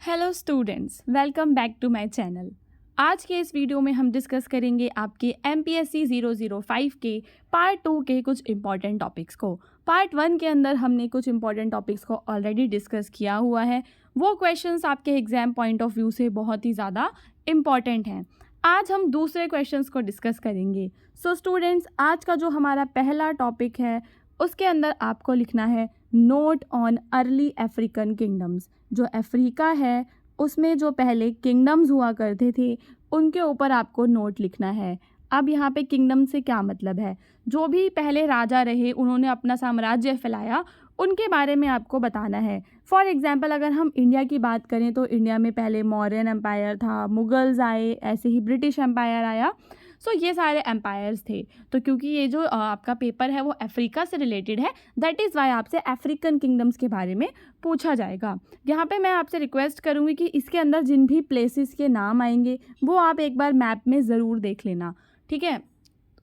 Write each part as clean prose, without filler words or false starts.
Hello students, welcome back to my channel. आज के इस वीडियो में हम डिस्कस करेंगे आपके MPSC 005 के पार्ट 2 के कुछ इंपॉर्टेंट टॉपिक्स को। पार्ट 1 के अंदर हमने कुछ इंपॉर्टेंट टॉपिक्स को ऑलरेडी डिस्कस किया हुआ है। वो क्वेश्चंस आपके एग्जाम पॉइंट ऑफ व्यू से बहुत ही ज़्यादा इम्पॉर्टेंट हैं। आज हम दूसरे क्वेश्चंस को डिस्कस करेंगे। सो स्टूडेंट्स, आज का जो हमारा पहला टॉपिक है उसके अंदर आपको लिखना है note on early African kingdoms. जो अफ्रीका है उसमें जो पहले किंगडम्स हुआ करते थे उनके ऊपर आपको नोट लिखना है। अब यहाँ पे किंगडम से क्या मतलब है? जो भी पहले राजा रहे उन्होंने अपना साम्राज्य फैलाया, उनके बारे में आपको बताना है। फॉर एग्जांपल अगर हम इंडिया की बात करें तो इंडिया में पहले मौर्यन एम्पायर था, मुगल्स आए, ऐसे ही ब्रिटिश एम्पायर आया। सो ये सारे एम्पायर्स थे। तो क्योंकि ये जो आपका पेपर है वो अफ्रीका से रिलेटेड है, दैट इज़ वाई आपसे अफ्रीकन किंगडम्स के बारे में पूछा जाएगा। यहाँ पे मैं आपसे रिक्वेस्ट करूँगी कि इसके अंदर जिन भी प्लेसेस के नाम आएंगे वो आप एक बार मैप में ज़रूर देख लेना, ठीक है?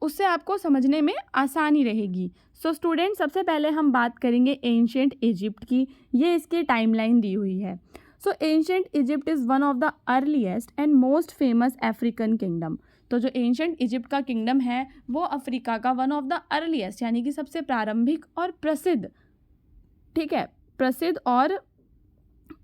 उससे आपको समझने में आसानी रहेगी। सो स्टूडेंट, सबसे पहले हम बात करेंगे एंशिएंट इजिप्ट की। ये इसकी टाइमलाइन दी हुई है। So ancient Egypt is one of the earliest and most famous African kingdom. तो जो एंशिएंट इजिप्ट का किंगडम है वो अफ्रीका का वन ऑफ द अर्लीस्ट यानी कि सबसे प्रारंभिक और प्रसिद्ध, ठीक है, प्रसिद्ध और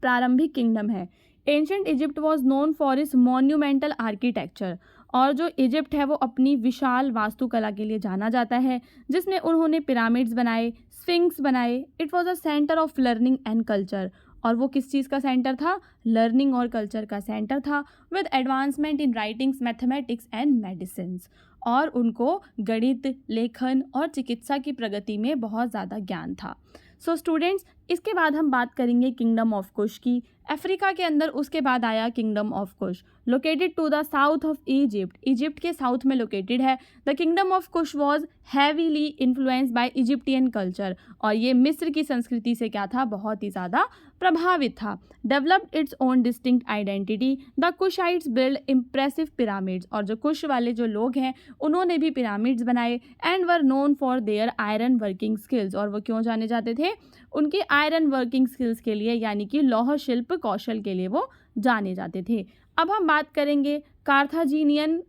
प्रारंभिक किंगडम है। Ancient Egypt was known for it's monumental architecture. और जो इजिप्ट है वो अपनी विशाल वास्तुकला के लिए जाना जाता है, जिसमें उन्होंने पिरामिड्स बनाए, स्फिंक्स बनाए। It was a centre of learning and culture. और वो किस चीज़ का सेंटर था? लर्निंग और कल्चर का सेंटर था, with advancement in writings, mathematics and medicines. और उनको गणित, लेखन और चिकित्सा की प्रगति में बहुत ज़्यादा ज्ञान था। सो स्टूडेंट्स, इसके बाद हम बात करेंगे किंगडम ऑफ कुश की। अफ्रीका के अंदर उसके बाद आया kingdom of Kush, located to the south of Egypt. Egypt के साउथ में लोकेटेड है। The kingdom of Kush was heavily influenced by Egyptian culture. और ये मिस्र की संस्कृति से क्या था? बहुत ही ज़्यादा प्रभावित था। Developed its own distinct identity. The Kushites build impressive pyramids. और जो कुश वाले जो लोग हैं उन्होंने भी पिरामिड्स बनाए। And were known for their iron working skills. और वो क्यों जाने जाते थे? उनकी आयरन वर्किंग स्किल्स के लिए, यानी कि लौह शिल्प कौशल के लिए वो जाने जाते थे। अब हम बात करेंगे कार्थाजीनियन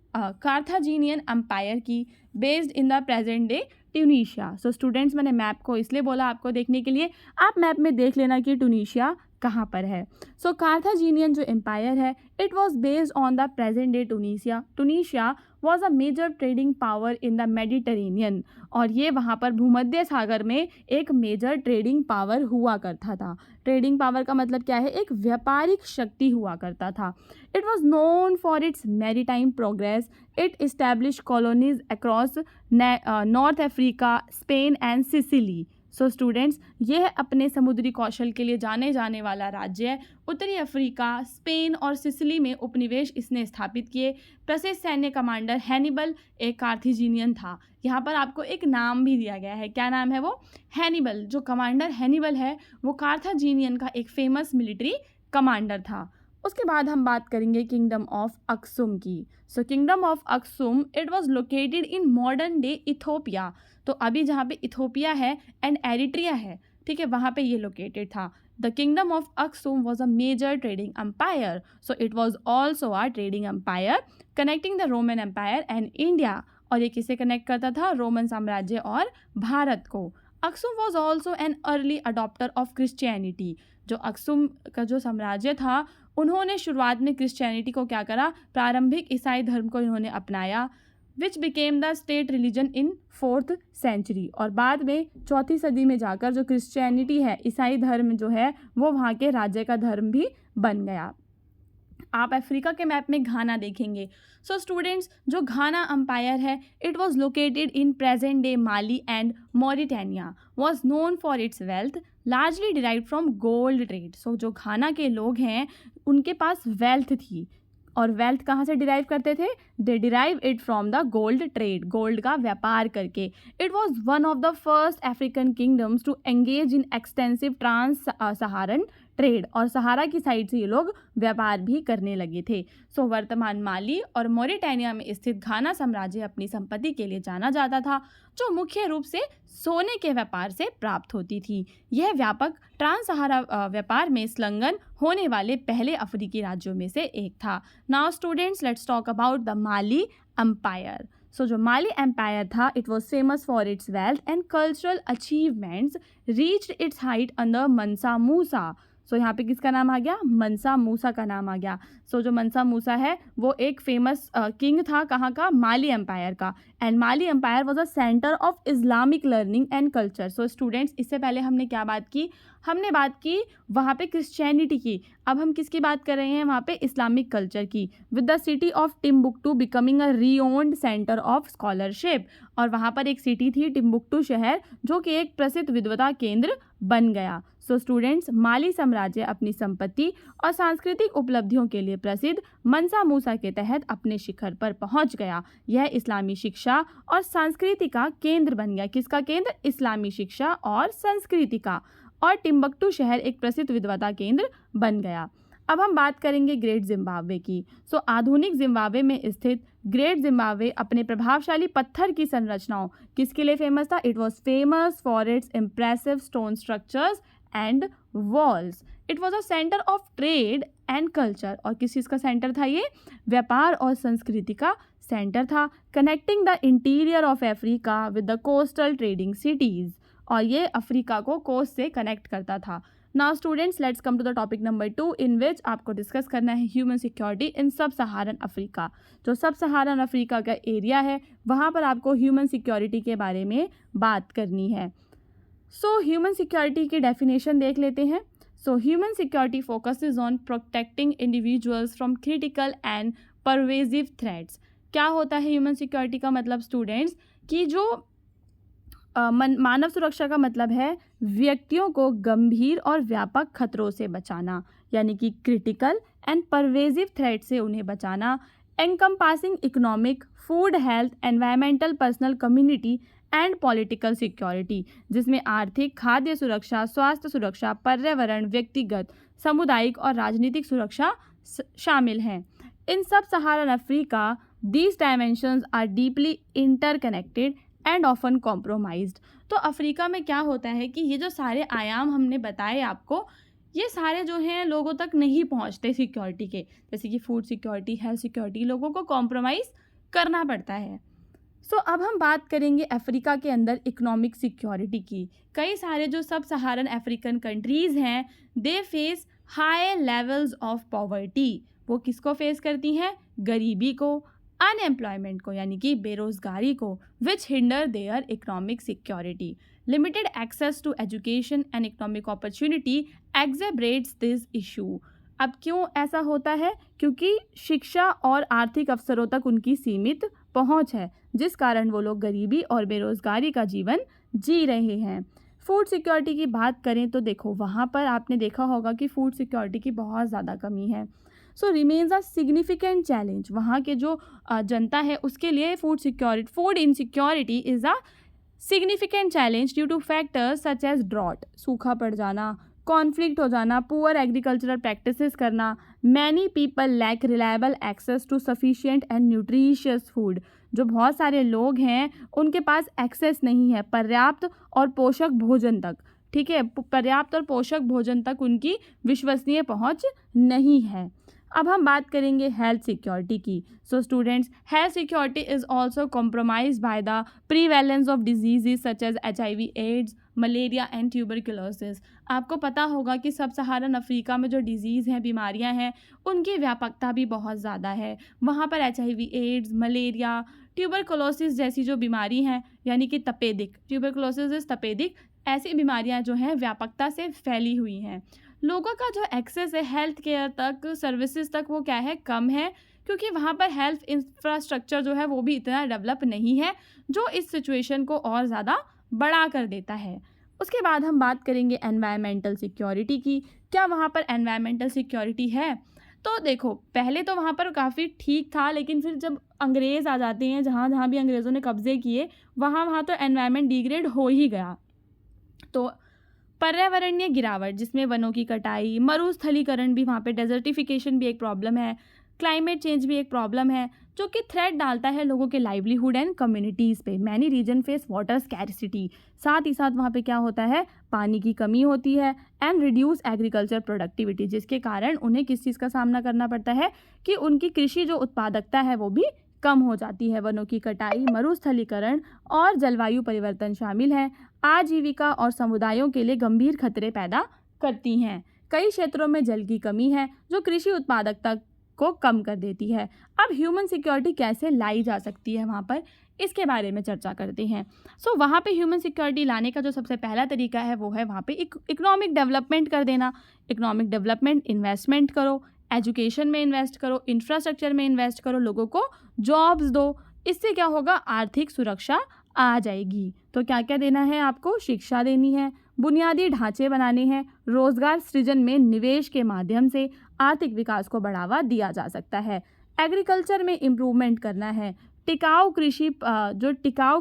एम्पायर की, based in the present day Tunisia. So students, मैंने मैप को इसलिए बोला आपको देखने के लिए, आप मैप में देख लेना कि ट्यूनीशिया कहाँ पर है। सो कार्थाजीनियन जो एम्पायर है it was based on the present day Tunisia. Tunisia was a major trading power in the Mediterranean. और ये वहाँ पर भूमध्य सागर में एक मेजर ट्रेडिंग पावर हुआ करता था। ट्रेडिंग पावर का मतलब क्या है? एक व्यापारिक शक्ति हुआ करता था। It was known for it's maritime progress. It establish colonies across north Africa, Spain and Sicily. So students, यह अपने समुद्री कौशल के लिए जाने जाने वाला राज्य है। उत्तरी अफ्रीका, स्पेन और सिसिली में उपनिवेश इसने स्थापित किए। प्रसिद्ध सैन्य कमांडर हैनिबल एक कार्थाजीनियन था। यहाँ पर आपको एक नाम भी दिया गया है। क्या नाम है वो? हैनिबल। जो कमांडर हैनिबल है वो कार्थाजीनियन का एक फेमस मिलिट्री कमांडर था। उसके बाद हम बात करेंगे किंगडम ऑफ अक्सुम की। सो kingdom of Aksum it was located in modern day Ethiopia. तो अभी जहाँ पे इथोपिया है एंड एरिट्रिया है, ठीक है, वहाँ पे ये लोकेटेड था। The kingdom of Aksum was a major trading empire. So it was also a trading empire connecting the Roman empire and India. और ये किसे कनेक्ट करता था? रोमन साम्राज्य और भारत को। Aksum was also an early adopter of Christianity. जो Aksum का जो साम्राज्य था उन्होंने शुरुआत में क्रिश्चियनिटी को क्या करा? प्रारंभिक ईसाई धर्म को इन्होंने अपनाया, which became the state religion in 4th century. और बाद में 4वीं सदी में जाकर जो क्रिश्चियनिटी है, ईसाई धर्म जो है, वो वहाँ के राज्य का धर्म भी बन गया। आप अफ्रीका के मैप में घाना देखेंगे। सो स्टूडेंट्स, जो घाना अम्पायर है it was located in present day Mali and Mauritania. Was known for its wealth largely derived from gold trade. So जो घाना के लोग हैं उनके पास वेल्थ थी। और वेल्थ कहाँ से डिराइव करते थे? They derive it from the gold trade, gold का व्यापार करके। It was one of the first African kingdoms to engage in extensive trans Saharan trade, और सहारा की साइड से ये लोग व्यापार भी करने लगे थे। सो वर्तमान माली और मोरिटानिया में स्थित घाना साम्राज्य अपनी संपत्ति के लिए जाना जाता था, जो मुख्य रूप से सोने के व्यापार से प्राप्त होती थी। यह व्यापक ट्रांस सहारा व्यापार में संलग्न होने वाले पहले अफ्रीकी राज्यों में से एक था। Now students, let's talk about the Mali empire. So जो माली एम्पायर था, it was famous for its wealth and cultural achievements, reached its height under Mansa Musa. सो यहाँ पे किसका नाम आ गया? मंसा मूसा का नाम आ गया। सो जो मंसा मूसा है वो एक फेमस किंग था, कहाँ का? माली एम्पायर का। And Mali empire was a centre of Islamic learning and culture. So students, इससे पहले हमने क्या बात की? हमने बात की वहाँ पे क्रिश्चियनिटी की। अब हम किसकी बात कर रहे हैं? वहाँ पे इस्लामिक कल्चर की। With the city of Timbuktu becoming a renowned centre of scholarship. और वहाँ पर एक सिटी थी टिम्बुक्टू शहर, जो कि एक प्रसिद्ध विद्वता केंद्र बन गया। सो स्टूडेंट्स, माली साम्राज्य अपनी संपत्ति और सांस्कृतिक उपलब्धियों के लिए प्रसिद्ध मंसा मूसा के तहत अपने शिखर पर पहुंच गया। यह इस्लामी शिक्षा और संस्कृति का केंद्र बन गया। किसका केंद्र? इस्लामी शिक्षा और संस्कृति का। और टिम्बक्टू शहर एक प्रसिद्ध विद्वता केंद्र बन गया। अब हम बात करेंगे ग्रेट जिम्बाब्वे की। सो आधुनिक जिम्बाब्वे में स्थित ग्रेट जिम्बाब्वे अपने प्रभावशाली पत्थर की संरचनाओं किसके लिए फेमस था? It was famous for it's impressive stone structures and walls. It was a centre of trade and culture. और किस चीज़ का सेंटर था ये? व्यापार और संस्कृति का सेंटर था। Connecting the interior of Africa with the coastal trading cities. और ये अफ्रीका को कोस्ट से कनेक्ट करता था। Now students, let's come to the topic number 2, in which आपको डिस्कस करना है human security in sub Saharan Africa. जो सब सहारन अफ्रीका का एरिया है, वहाँ पर आपको ह्यूमन सिक्योरिटी के बारे में बात करनी है। सो ह्यूमन सिक्योरिटी की डेफिनेशन देख लेते हैं। So human security focuses on protecting individuals from critical and pervasive threats. क्या होता है ह्यूमन सिक्योरिटी का मतलब स्टूडेंट्स? कि जो मानव सुरक्षा का मतलब है व्यक्तियों को गंभीर और व्यापक खतरों से बचाना, यानी कि क्रिटिकल एंड परवेजिव थ्रेट से उन्हें बचाना। Encompassing economic, food, health, environmental, personal, community and political security, जिसमें आर्थिक, खाद्य सुरक्षा, स्वास्थ्य सुरक्षा, पर्यावरण, व्यक्तिगत, सामुदायिक और राजनीतिक सुरक्षा शामिल हैं। In sub Saharan Africa these dimensions are deeply interconnected and often compromised. तो अफ्रीका में क्या होता है कि ये जो सारे आयाम हमने बताए आपको, ये सारे जो हैं लोगों तक नहीं पहुंचते सिक्योरिटी के, जैसे कि फूड सिक्योरिटी, हेल्थ सिक्योरिटी, लोगों को कॉम्प्रोमाइज़ करना पड़ता है। सो अब हम बात करेंगे अफ्रीका के अंदर इकोनॉमिक सिक्योरिटी की। कई सारे जो सब सहारन अफ्रीकन कंट्रीज़ हैं, they face high levels of poverty. वो किसको फेस करती हैं? गरीबी को, अनएम्प्लॉयमेंट को, यानी कि बेरोजगारी को, which hinder their economic security. Limited access to education and economic opportunity exacerbates this issue. अब क्यों ऐसा होता है? क्योंकि शिक्षा और आर्थिक अवसरों तक उनकी सीमित पहुंच है, जिस कारण वो लोग गरीबी और बेरोजगारी का जीवन जी रहे हैं। फूड सिक्योरिटी की बात करें तो देखो, वहाँ पर आपने देखा होगा कि फूड सिक्योरिटी की बहुत ज़्यादा कमी है। So remains a significant challenge. वहाँ के जो जनता है उसके लिए food insecurity is a significant challenge due to factors such as drought, सूखा पड़ जाना, कॉन्फ्लिक्ट हो जाना, पुअर एग्रीकल्चरल प्रैक्टिसेस करना, many people lack reliable access to sufficient and nutritious food. जो बहुत सारे लोग हैं उनके पास एक्सेस नहीं है पर्याप्त और पोषक भोजन तक, ठीक है, पर्याप्त और पोषक भोजन तक उनकी विश्वसनीय पहुंच नहीं है। अब हम बात करेंगे हेल्थ सिक्योरिटी की। So students, health security is also compromise by the prevalence of diseases such as HIV, AIDS, malaria and tuberculosis. आपको पता होगा कि सब सहारन अफ्रीका में जो डिजीज़ हैं, बीमारियां हैं, उनकी व्यापकता भी बहुत ज़्यादा है। वहाँ पर HIV, एड्स, मलेरिया, ट्यूबरक्लोसिस जैसी जो बीमारी हैं, यानी कि तपेदिक, ट्यूबरक्लोसिस इज तपेदिक, ऐसी बीमारियां जो हैं व्यापकता से फैली हुई हैं। लोगों का जो एक्सेस है हेल्थ केयर तक, सर्विसेज तक, वो क्या है? कम है, क्योंकि वहाँ पर हेल्थ इंफ्रास्ट्रक्चर जो है वो भी इतना डेवलप नहीं है, जो इस सिचुएशन को और ज़्यादा बड़ा कर देता है। उसके बाद हम बात करेंगे एनवायरमेंटल सिक्योरिटी की। क्या वहाँ पर एनवायरमेंटल सिक्योरिटी है? तो देखो, पहले तो वहाँ पर काफ़ी ठीक था, लेकिन फिर जब अंग्रेज़ आ जाते हैं, जहाँ जहाँ भी अंग्रेज़ों ने कब्जे किए, वहाँ तो एनवायरनमेंट डिग्रेड हो ही गया। तो पर्यावरणीय गिरावट जिसमें वनों की कटाई, मरुस्थलीकरण भी, वहाँ पे डेजर्टिफिकेशन भी एक प्रॉब्लम है, क्लाइमेट चेंज भी एक प्रॉब्लम है जो कि थ्रेट डालता है लोगों के लाइवलीहुड एंड कम्युनिटीज़ पे। Many region face water scarcity, साथ ही साथ वहाँ पे क्या होता है, पानी की कमी होती है एंड रिड्यूस एग्रीकल्चर प्रोडक्टिविटी, जिसके कारण उन्हें किस चीज़ का सामना करना पड़ता है कि उनकी कृषि जो उत्पादकता है वो भी कम हो जाती है। वनों की कटाई, मरुस्थलीकरण और जलवायु परिवर्तन शामिल हैं, आजीविका और समुदायों के लिए गंभीर खतरे पैदा करती हैं। कई क्षेत्रों में जल की कमी है जो कृषि उत्पादकता को कम कर देती है। अब ह्यूमन सिक्योरिटी कैसे लाई जा सकती है वहाँ पर, इसके बारे में चर्चा करते हैं। वहाँ पे ह्यूमन सिक्योरिटी लाने का जो सबसे पहला तरीका है वो है वहाँ पे इकोनॉमिक डेवलपमेंट कर देना। इकोनॉमिक डेवलपमेंट, इन्वेस्टमेंट करो, एजुकेशन में इन्वेस्ट करो, इंफ्रास्ट्रक्चर में इन्वेस्ट करो, लोगों को जॉब्स दो। इससे क्या होगा, आर्थिक सुरक्षा आ जाएगी। तो क्या क्या देना है आपको, शिक्षा देनी है, बुनियादी ढांचे बनाने हैं, रोजगार सृजन में निवेश के माध्यम से आर्थिक विकास को बढ़ावा दिया जा सकता है, एग्रीकल्चर में इम्प्रूवमेंट करना है, टिकाऊ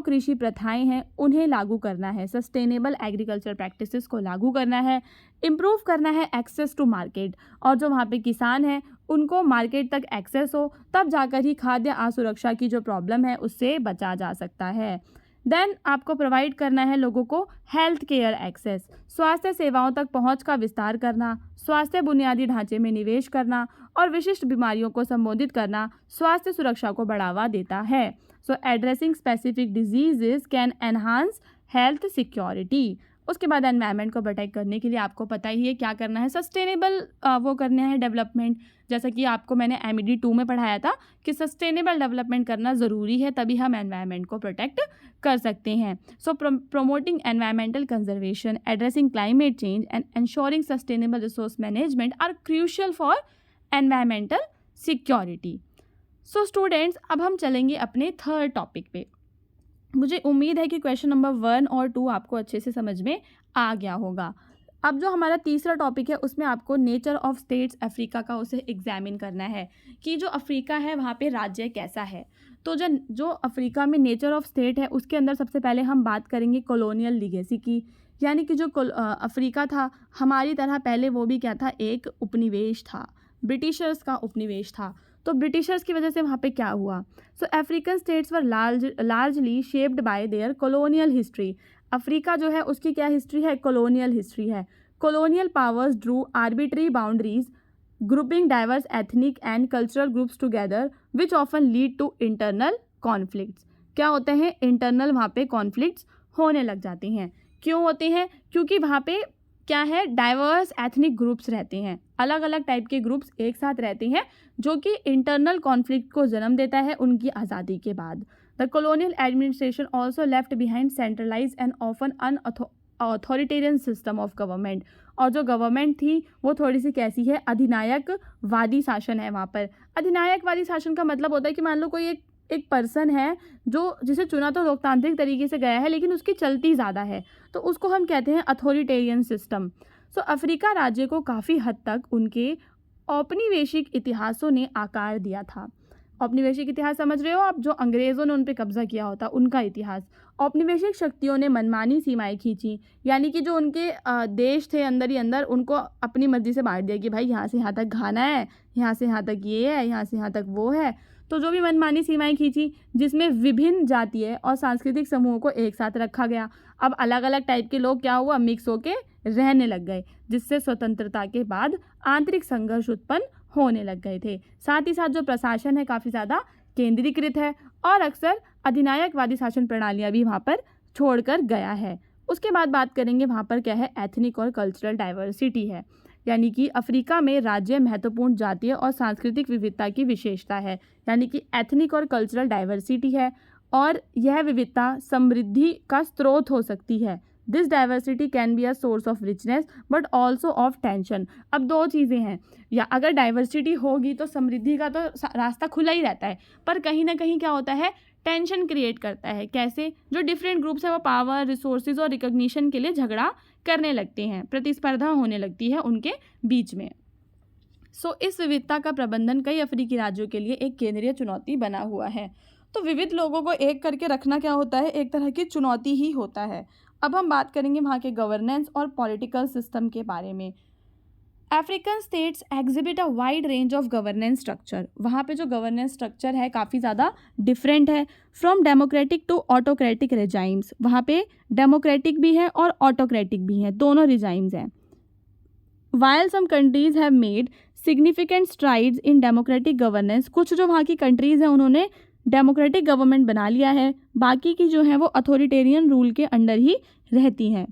कृषि प्रथाएं हैं उन्हें लागू करना है, सस्टेनेबल एग्रीकल्चर प्रैक्टिसेस को लागू करना है, इम्प्रूव करना है एक्सेस टू मार्केट, और जो वहाँ पे किसान हैं उनको मार्केट तक एक्सेस हो, तब जाकर ही खाद्य असुरक्षा की जो प्रॉब्लम है उससे बचा जा सकता है। देन आपको प्रोवाइड करना है लोगों को हेल्थ केयर एक्सेस, स्वास्थ्य सेवाओं तक पहुंच का विस्तार करना, स्वास्थ्य बुनियादी ढांचे में निवेश करना और विशिष्ट बीमारियों को संबोधित करना स्वास्थ्य सुरक्षा को बढ़ावा देता है। Addressing specific diseases can enhance health security. उसके बाद एनवायरनमेंट को प्रोटेक्ट करने के लिए आपको पता ही है क्या करना है, सस्टेनेबल वो करना है डेवलपमेंट। जैसा कि आपको मैंने MED 2 में पढ़ाया था कि सस्टेनेबल डेवलपमेंट करना ज़रूरी है, तभी हम एनवायरनमेंट को प्रोटेक्ट कर सकते हैं। Promoting environmental conservation, addressing climate change and ensuring sustainable resource management are crucial for environmental security. Students, अब हम चलेंगे अपने थर्ड टॉपिक पे। मुझे उम्मीद है कि क्वेश्चन नंबर 1 और 2 आपको अच्छे से समझ में आ गया होगा। अब जो हमारा तीसरा टॉपिक है उसमें आपको नेचर ऑफ स्टेट्स अफ्रीका का उसे एग्जामिन करना है कि जो अफ्रीका है वहाँ पे राज्य कैसा है। तो जो अफ्रीका में नेचर ऑफ स्टेट है उसके अंदर सबसे पहले हम बात करेंगे कॉलोनियल लीगेसी की, यानी कि जो अफ्रीका था हमारी तरह पहले वो भी क्या था, एक उपनिवेश था, ब्रिटिशर्स का उपनिवेश था। तो ब्रिटिशर्स की वजह से वहाँ पे क्या हुआ, African states were largely shaped by their colonial history. Africa जो है उसकी क्या हिस्ट्री है, कॉलोनियल हिस्ट्री है। Colonial powers drew arbitrary boundaries grouping diverse ethnic and cultural groups together which often lead to internal conflicts. क्या होते हैं, internal वहाँ पे कॉन्फ्लिक्ट्स होने लग जाते हैं। क्यों होते हैं, क्योंकि वहाँ पे क्या है, डाइवर्स एथनिक ग्रुप्स रहते हैं, अलग अलग टाइप के ग्रुप्स एक साथ रहते हैं, जो कि इंटरनल कॉन्फ्लिक्ट को जन्म देता है उनकी आज़ादी के बाद। The colonial administration also left behind centralize and often an authoritarian system of government. और जो गवर्नमेंट थी वो थोड़ी सी कैसी है, अधिनायकवादी शासन है वहाँ पर। अधिनायकवादी शासन का मतलब होता है कि मान लो कोई एक पर्सन है जो जिसे चुना तो लोकतांत्रिक तरीके से गया है लेकिन उसकी चलती ज़्यादा है, तो उसको हम कहते हैं अथॉरिटेरियन सिस्टम। अफ्रीका राज्य को काफ़ी हद तक उनके औपनिवेशिक इतिहासों ने आकार दिया था। औपनिवेशिक इतिहास समझ रहे हो आप, जो अंग्रेज़ों ने उन पर कब्जा किया होता उनका इतिहास। औपनिवेशिक शक्तियों ने मनमानी सीमाएं खींची, यानी कि जो उनके देश थे अंदर ही अंदर उनको अपनी मर्जी से बांट दिया कि भाई यहाँ से यहाँ तक घाना है, यहाँ से यहाँ तक ये है, यहाँ से यहाँ तक वो है। तो जो भी मनमानी सीमाएं खींची जिसमें विभिन्न जातीय और सांस्कृतिक समूहों को एक साथ रखा गया। अब अलग अलग टाइप के लोग क्या हुआ, मिक्स होके रहने लग गए, जिससे स्वतंत्रता के बाद आंतरिक संघर्ष उत्पन्न होने लग गए थे। साथ ही साथ जो प्रशासन है काफ़ी ज़्यादा केंद्रीकृत है और अक्सर अधिनायकवादी शासन प्रणालियाँ भी वहाँ पर छोड़कर गया है। उसके बाद बात करेंगे वहाँ पर क्या है, एथनिक और कल्चरल डाइवर्सिटी है, यानी कि अफ्रीका में राज्य महत्वपूर्ण जातीय और सांस्कृतिक विविधता की विशेषता है, यानी कि एथनिक और कल्चरल डाइवर्सिटी है और यह विविधता समृद्धि का स्रोत हो सकती है। This diversity can be a source of richness but also of tension. अब दो चीज़ें हैं, या अगर डाइवर्सिटी होगी तो समृद्धि का तो रास्ता खुला ही रहता है, पर कहीं ना कहीं क्या होता है, टेंशन क्रिएट करता है। कैसे, जो डिफरेंट ग्रुप्स है वो पावर, रिसोर्सेज और रिकॉग्निशन के लिए झगड़ा करने लगते हैं, प्रतिस्पर्धा होने लगती है उनके बीच में। इस विविधता का प्रबंधन कई अफ्रीकी राज्यों के लिए एक केंद्रीय चुनौती बना हुआ है। तो विविध लोगों को एक करके रखना क्या होता है, एक तरह की चुनौती ही होता है। अब हम बात करेंगे वहाँ के गवर्नेंस और पॉलिटिकल सिस्टम के बारे में। African states exhibit a wide range of governance structure. वहाँ पे जो गवर्नेंस स्ट्रक्चर है काफ़ी ज़्यादा डिफरेंट है। From democratic to autocratic regimes, वहाँ पे डेमोक्रेटिक भी है और ऑटोक्रेटिक भी है, दोनों रिजाइम्स हैं। While some countries have made significant strides in democratic governance, कुछ जो वहाँ की कंट्रीज़ हैं उन्होंने डेमोक्रेटिक गवर्नमेंट बना लिया है, बाकी की जो है वो अथॉरिटेरियन रूल के अंडर ही रहती हैं।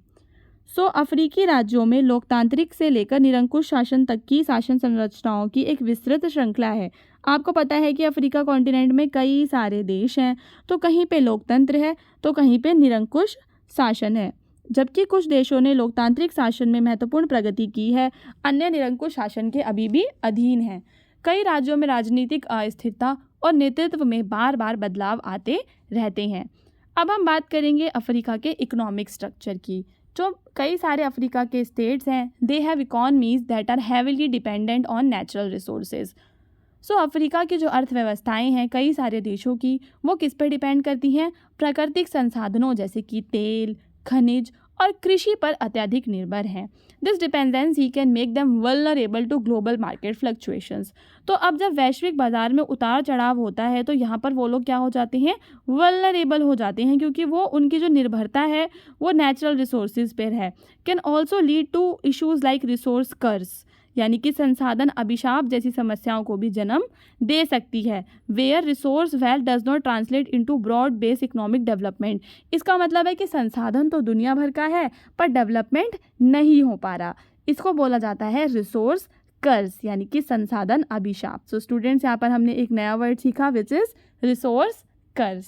अफ्रीकी राज्यों में लोकतांत्रिक से लेकर निरंकुश शासन तक की शासन संरचनाओं की एक विस्तृत श्रृंखला है। आपको पता है कि अफ्रीका कॉन्टिनेंट में कई सारे देश हैं, तो कहीं पे लोकतंत्र है तो कहीं पे निरंकुश शासन है, जबकि कुछ देशों ने लोकतांत्रिक शासन में महत्वपूर्ण प्रगति की है, अन्य निरंकुश शासन के अभी भी अधीन हैं। कई राज्यों में राजनीतिक अस्थिरता और नेतृत्व में बार बार बदलाव आते रहते हैं। अब हम बात करेंगे अफ्रीका के इकोनॉमिक स्ट्रक्चर की। जो कई सारे अफ्रीका के स्टेट्स हैं, they have economies that are heavily dependent on natural resources. Africa की जो अर्थव्यवस्थाएं हैं कई सारे देशों की, वो किस पर डिपेंड करती हैं? प्राकृतिक संसाधनों जैसे कि तेल, खनिज और कृषि पर अत्यधिक निर्भर हैं। This dependency can make them vulnerable to global market fluctuations. तो अब जब वैश्विक बाजार में उतार चढ़ाव होता है तो यहाँ पर वो लोग क्या हो जाते हैं? वल्नरेबल हो जाते हैं, क्योंकि वो उनकी जो निर्भरता है वो नेचुरल रिसोर्सेज पर है। Can also lead to issues like resource curse, यानी कि संसाधन अभिशाप जैसी समस्याओं को भी जन्म दे सकती है। Where resource wealth does not translate into broad base economic development. इसका मतलब है कि संसाधन तो दुनिया भर का है पर डेवलपमेंट नहीं हो पा रहा। इसको बोला जाता है रिसोर्स कर्ज, यानी कि संसाधन अभिशाप। स्टूडेंट्स, यहाँ पर हमने एक नया वर्ड सीखा विच इज रिसोर्स कर्ज।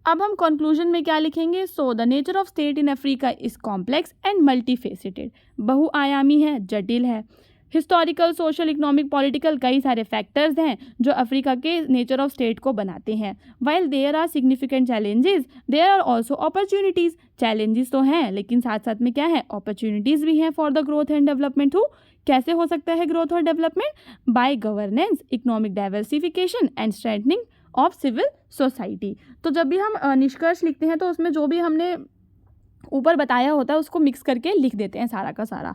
अब हम कंक्लूजन में क्या लिखेंगे? The nature of state in Africa is complex and multifaceted. बहुआयामी है, जटिल है। हिस्टोरिकल, सोशल, इकोनॉमिक, पॉलिटिकल कई सारे फैक्टर्स हैं जो अफ्रीका के नेचर ऑफ स्टेट को बनाते हैं। While there are significant challenges, there are also opportunities. Challenges तो हैं लेकिन साथ साथ में क्या है? अपॉर्चुनिटीज़ भी हैं for the growth and development. कैसे हो सकता है ग्रोथ और development? By governance, economic diversification and strengthening of civil society. तो जब भी हम निष्कर्ष लिखते हैं तो उसमें जो भी हमने ऊपर बताया होता है उसको मिक्स करके लिख देते हैं सारा का सारा।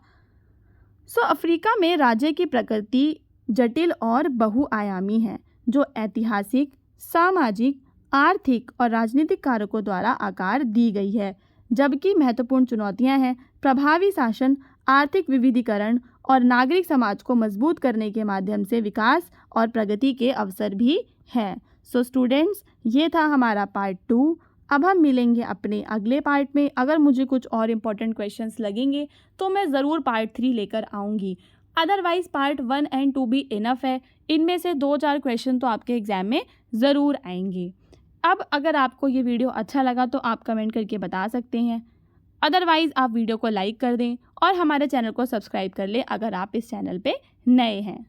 अफ्रीका में राज्य की प्रकृति जटिल और बहुआयामी है, जो ऐतिहासिक, सामाजिक, आर्थिक और राजनीतिक कारकों द्वारा आकार दी गई है। जबकि महत्वपूर्ण चुनौतियां हैं प्रभावी शासन, आर्थिक विविधीकरण और नागरिक समाज को मजबूत करने के माध्यम से विकास और प्रगति के अवसर भी हैं। स्टूडेंट्स, ये था हमारा पार्ट 2। अब हम मिलेंगे अपने अगले पार्ट में। अगर मुझे कुछ और इम्पोर्टेंट क्वेश्चंस लगेंगे तो मैं ज़रूर पार्ट 3 लेकर आऊँगी। अदरवाइज़ पार्ट 1 एंड 2 भी इनफ है। इनमें से 2-4 क्वेश्चन तो आपके एग्ज़ाम में ज़रूर आएंगे। अब अगर आपको ये वीडियो अच्छा लगा तो आप कमेंट करके बता सकते हैं। अदरवाइज़ आप वीडियो को लाइक कर दें और हमारे चैनल को सब्सक्राइब कर लें अगर आप इस चैनल पे नए हैं।